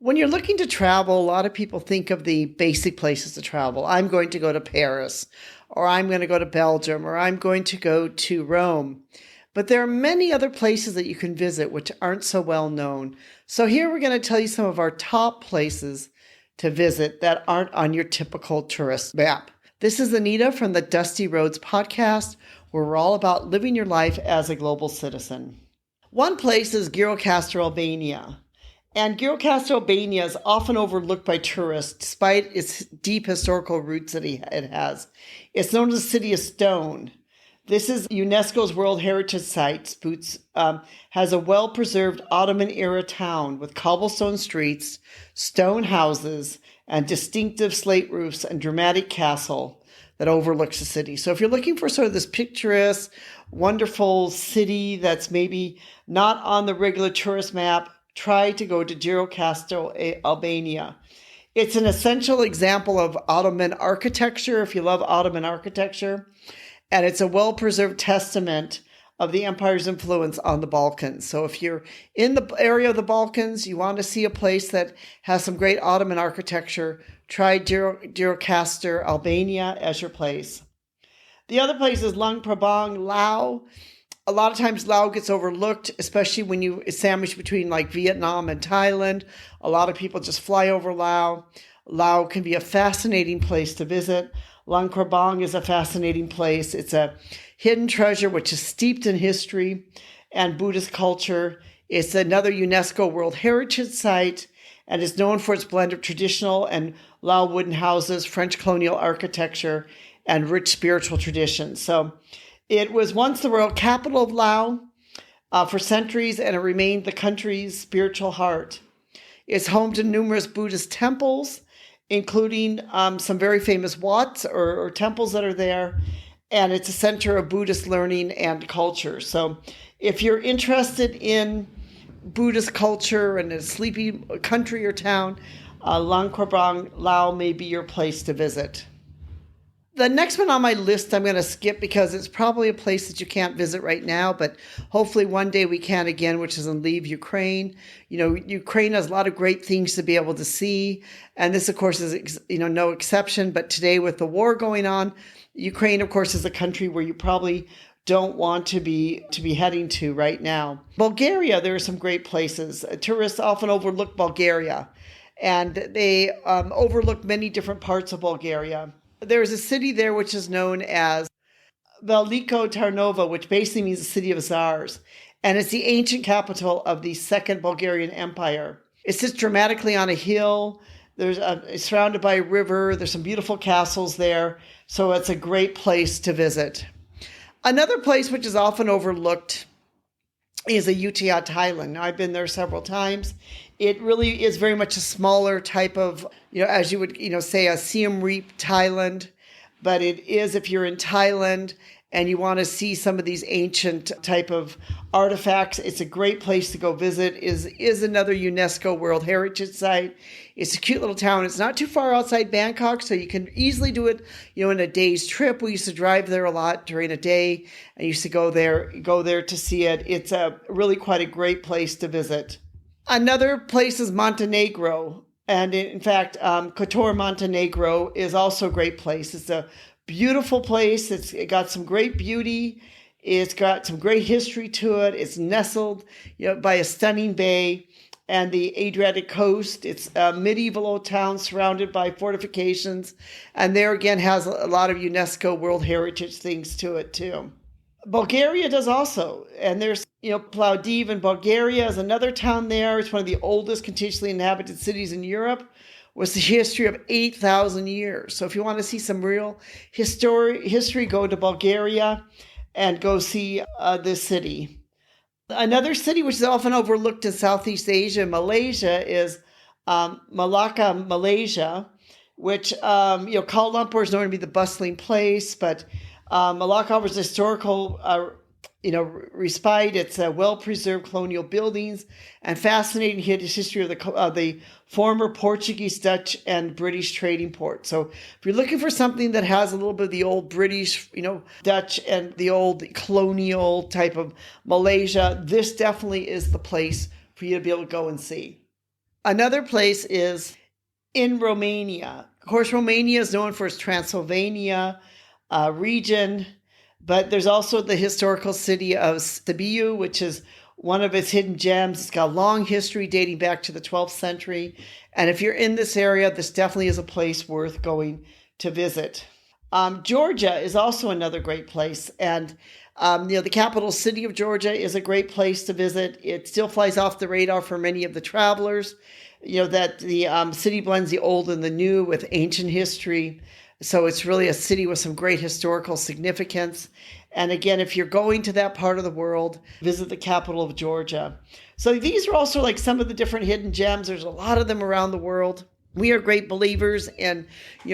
When you're looking to travel, a lot of people think of the basic places to travel. I'm going to go to Paris, or I'm going to go to Belgium, or I'm going to go to Rome. But there are many other places that you can visit which aren't so well known. So here we're going to tell you some of our top places to visit that aren't on your typical tourist map. This is Anita from the Dusty Roads podcast, where we're all about living your life as a global citizen. One place is Gjirokastër, Albania. And Gjirokastër, Albania is often overlooked by tourists despite its deep historical roots that it has. It's known as the City of Stone. This is UNESCO's World Heritage Site. Has a well-preserved Ottoman-era town with cobblestone streets, stone houses, and distinctive slate roofs and dramatic castle that overlooks the city. So if you're looking for sort of this picturesque, wonderful city that's maybe not on the regular tourist map, try to go to Gjirokastër, Albania. It's an essential example of Ottoman architecture, if you love Ottoman architecture, and it's a well-preserved testament of the empire's influence on the Balkans. So if you're in the area of the Balkans, you want to see a place that has some great Ottoman architecture, try Gjirokastër, Albania as your place. The other place is Luang Prabang, Laos. A lot of times Laos gets overlooked, especially when you sandwich between like Vietnam and Thailand. A lot of people just fly over Laos. Laos can be a fascinating place to visit. Luang Prabang is a fascinating place. It's a hidden treasure which is steeped in history and Buddhist culture. It's another UNESCO World Heritage Site and is known for its blend of traditional and Lao wooden houses, French colonial architecture, and rich spiritual traditions. So it was once the royal capital of Laos for centuries, and it remained the country's spiritual heart. It's home to numerous Buddhist temples, including some very famous wats or temples that are there, and it's a center of Buddhist learning and culture. So if you're interested in Buddhist culture and a sleepy country or town, Luang Prabang, Laos may be your place to visit. The next one on my list I'm going to skip because it's probably a place that you can't visit right now, but hopefully one day we can again, which is in Lviv, Ukraine. You know, Ukraine has a lot of great things to be able to see, and this, of course, is no exception. But today, with the war going on, Ukraine, of course, is a country where you probably don't want to be heading to right now. Bulgaria, there are some great places. Tourists often overlook Bulgaria, and they overlook many different parts of Bulgaria. There's a city there which is known as Veliko Tarnovo, which basically means the city of czars, and it's the ancient capital of the Second Bulgarian Empire. It sits dramatically on a hill. It's surrounded by a river. There's some beautiful castles there, so it's a great place to visit. Another place which is often overlooked is Ayutthaya, Thailand. Now, I've been there several times. It really is very much a smaller type of, as you would, say a Siem Reap, Thailand. But it is, if you're in Thailand and you want to see some of these ancient type of artifacts, it's a great place to go visit. Is another UNESCO World Heritage Site. It's a cute little town. It's not too far outside Bangkok, so you can easily do it, in a day's trip. We used to drive there a lot during a day. I used to go there to see it. It's really quite a great place to visit. Another place is Montenegro. And in fact, Kotor, Montenegro is also a great place. It's a beautiful place. It's got some great beauty. It's got some great history to it. It's nestled by a stunning bay and the Adriatic coast. It's a medieval old town surrounded by fortifications. And there again has a lot of UNESCO World Heritage things to it too. Bulgaria does also. And there's, Plovdiv in Bulgaria is another town there. It's one of the oldest continuously inhabited cities in Europe, with a history of 8,000 years. So if you want to see some real history, go to Bulgaria and go see this city. Another city which is often overlooked in Southeast Asia, Malaysia, is Malacca, Malaysia, which, Kuala Lumpur is known to be the bustling place, but Malacca offers historical respite. It's well-preserved colonial buildings and fascinating history of the former Portuguese, Dutch, and British trading port. So if you're looking for something that has a little bit of the old British, Dutch, and the old colonial type of Malaysia, this definitely is the place for you to be able to go and see. Another place is in Romania. Of course, Romania is known for its Transylvania region, but there's also the historical city of Sibiu, which is one of its hidden gems. It's got a long history dating back to the 12th century. And if you're in this area, this definitely is a place worth going to visit. Georgia is also another great place. And the capital city of Georgia is a great place to visit. It still flies off the radar for many of the travelers. That the city blends the old and the new with ancient history. So it's really a city with some great historical significance. And again, if you're going to that part of the world, visit the capital of Georgia. So these are also like some of the different hidden gems. There's a lot of them around the world. We are great believers in,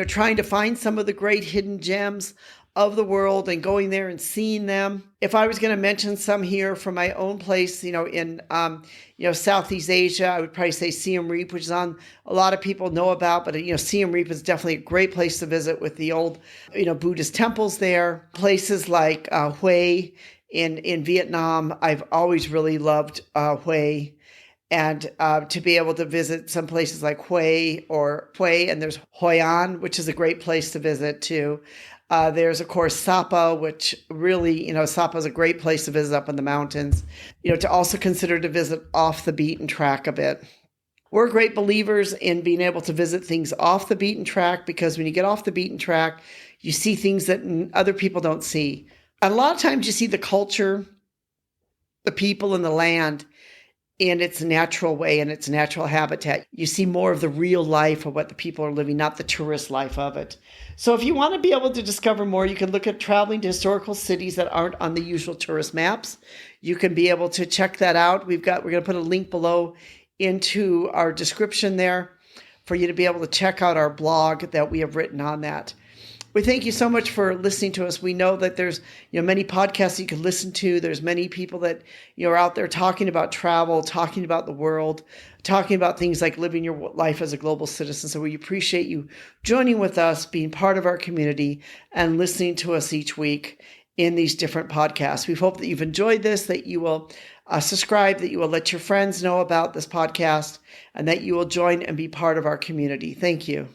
trying to find some of the great hidden gems of the world and going there and seeing them. If I was going to mention some here from my own place, in Southeast Asia, I would probably say Siem Reap, which is on a lot of people know about, but Siem Reap is definitely a great place to visit with the old, Buddhist temples there. Places like Hue in Vietnam, I've always really loved Hue. And to be able to visit some places like Hue, and there's Hoi An, which is a great place to visit too. There's, of course, Sapa, which really, Sapa is a great place to visit up in the mountains, to also consider to visit off the beaten track a bit. We're great believers in being able to visit things off the beaten track, because when you get off the beaten track, you see things that other people don't see. And a lot of times you see the culture, the people, and the land in its natural way, in its natural habitat. You see more of the real life of what the people are living, not the tourist life of it. So if you want to be able to discover more, you can look at traveling to historical cities that aren't on the usual tourist maps. You can be able to check that out. We're going to put a link below into our description there for you to be able to check out our blog that we have written on that. We thank you so much for listening to us. We know that there's many podcasts you can listen to. There's many people that are out there talking about travel, talking about the world, talking about things like living your life as a global citizen. So we appreciate you joining with us, being part of our community, and listening to us each week in these different podcasts. We hope that you've enjoyed this, that you will subscribe, that you will let your friends know about this podcast, and that you will join and be part of our community. Thank you.